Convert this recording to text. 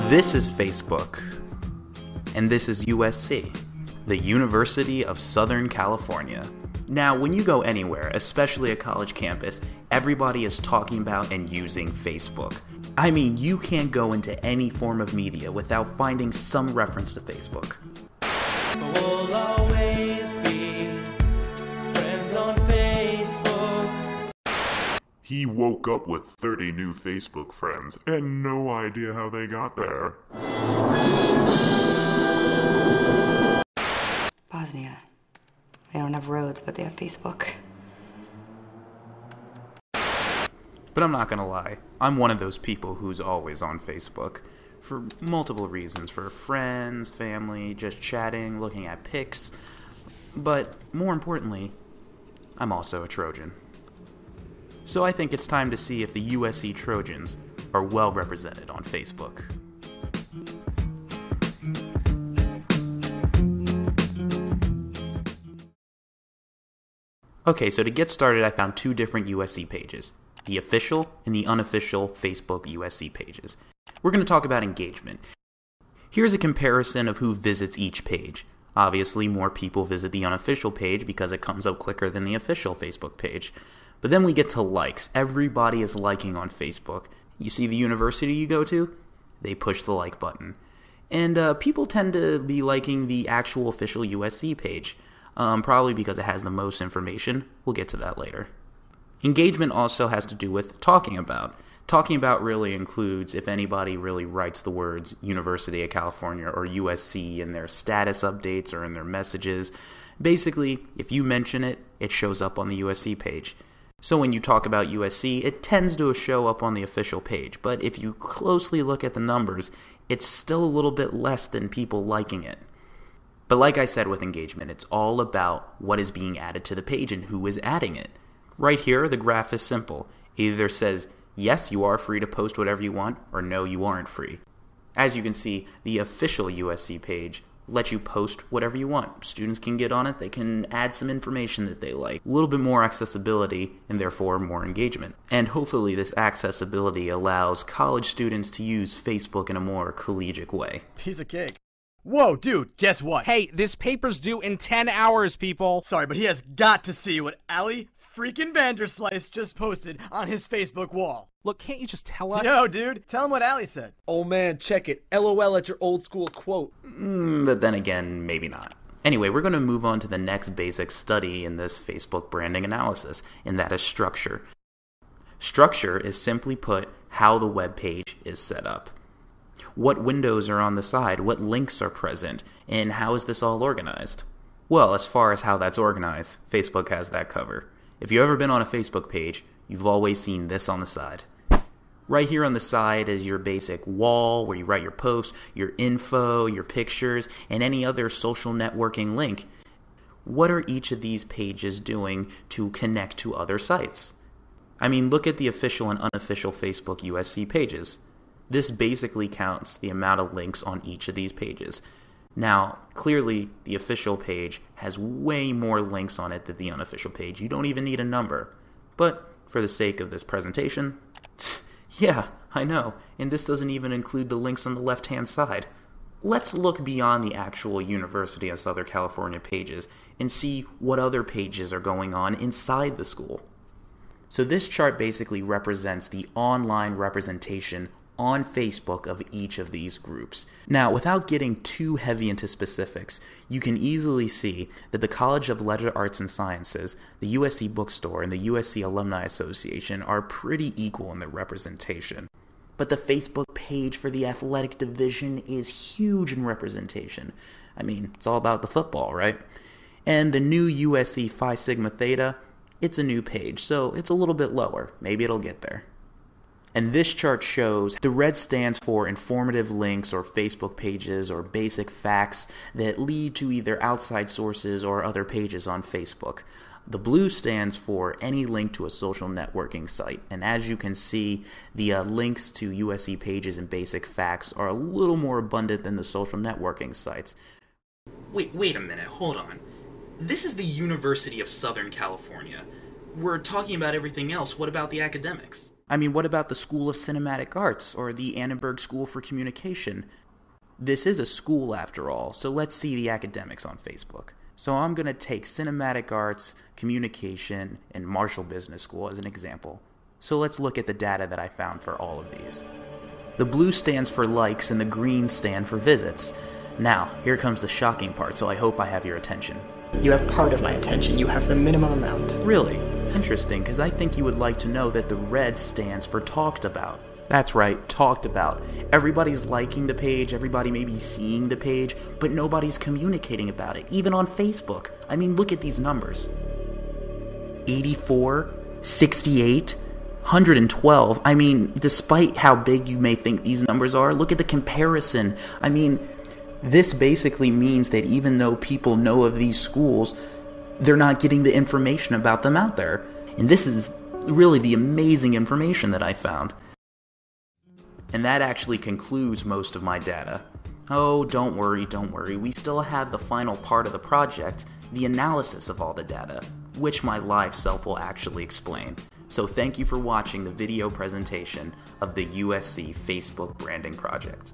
This is Facebook, and this is USC, the University of Southern California. Now, when you go anywhere, especially a college campus, everybody is talking about and using Facebook. I mean, you can't go into any form of media without finding some reference to Facebook. We'll always be friends on Facebook. He woke up with 30 new Facebook friends and no idea how they got there. Bosnia. They don't have roads, but they have Facebook. But I'm not gonna lie, I'm one of those people who's always on Facebook. For multiple reasons, for friends, family, just chatting, looking at pics. But more importantly, I'm also a Trojan. So I think it's time to see if the USC Trojans are well represented on Facebook. Okay, so to get started, I found two different USC pages, the official and the unofficial Facebook USC pages. We're going to talk about engagement. Here's a comparison of who visits each page. Obviously, more people visit the unofficial page because it comes up quicker than the official Facebook page. But then we get to likes. Everybody is liking on Facebook. You see the university you go to? They push the like button. And people tend to be liking the actual official USC page. Probably because it has the most information. We'll get to that later. Engagement also has to do with talking about. Talking about really includes if anybody really writes the words University of California or USC in their status updates or in their messages. Basically, if you mention it, it shows up on the USC page. So when you talk about USC, it tends to show up on the official page. But if you closely look at the numbers, it's still a little bit less than people liking it. But like I said with engagement, it's all about what is being added to the page and who is adding it. Right here, the graph is simple. It either says, yes, you are free to post whatever you want, or no, you aren't free. As you can see, the official USC page lets you post whatever you want. Students can get on it, they can add some information that they like. A little bit more accessibility, and therefore more engagement. And hopefully this accessibility allows college students to use Facebook in a more collegiate way. Piece of cake. Whoa, dude, guess what? Hey, this paper's due in 10 hours, people. Sorry, but he has got to see what Ali freaking Vanderslice just posted on his Facebook wall. Look, can't you just tell us? No, dude, tell him what Ali said. Oh man, check it. LOL at your old school quote. But then again, maybe not. Anyway, we're going to move on to the next basic study in this Facebook branding analysis, and that is structure. Structure is simply put how the web page is set up. What windows are on the side, what links are present, and how is this all organized? Well, as far as how that's organized, Facebook has that covered. If you've ever been on a Facebook page, you've always seen this on the side. Right here on the side is your basic wall where you write your posts, your info, your pictures, and any other social networking link. What are each of these pages doing to connect to other sites? I mean, look at the official and unofficial Facebook USC pages. This basically counts the amount of links on each of these pages. Now, clearly, the official page has way more links on it than the unofficial page. You don't even need a number. But for the sake of this presentation, yeah, I know, and this doesn't even include the links on the left-hand side. Let's look beyond the actual University of Southern California pages and see what other pages are going on inside the school. So this chart basically represents the online representation on Facebook of each of these groups. Now, without getting too heavy into specifics, you can easily see that the College of Letters, Arts, and Sciences, the USC Bookstore, and the USC Alumni Association are pretty equal in their representation. But the Facebook page for the athletic division is huge in representation. I mean, it's all about the football, right? And the new USC Phi Sigma Theta, it's a new page, so it's a little bit lower. Maybe it'll get there. And this chart shows the red stands for informative links or Facebook pages or basic facts that lead to either outside sources or other pages on Facebook. The blue stands for any link to a social networking site. And as you can see, the links to USC pages and basic facts are a little more abundant than the social networking sites. Wait a minute, hold on. This is the University of Southern California. we're talking about everything else. What about the academics? I mean, what about the School of Cinematic Arts or the Annenberg School for Communication? This is a school after all, so let's see the academics on Facebook. So I'm going to take Cinematic Arts, Communication, and Marshall Business School as an example. So let's look at the data that I found for all of these. The blue stands for likes and the green stand for visits. Now, here comes the shocking part, so I hope I have your attention. You have part of my attention. You have the minimum amount. Really? Interesting, because I think you would like to know that the red stands for talked about. That's right, talked about. Everybody's liking the page, everybody may be seeing the page, but nobody's communicating about it, even on Facebook. I mean, look at these numbers. 84, 68, 112. I mean, despite how big you may think these numbers are, look at the comparison. I mean, this basically means that even though people know of these schools, they're not getting the information about them out there. And this is really the amazing information that I found. And that actually concludes most of my data. Oh, don't worry, we still have the final part of the project, the analysis of all the data, which my live self will actually explain. So thank you for watching the video presentation of the USC Facebook branding project.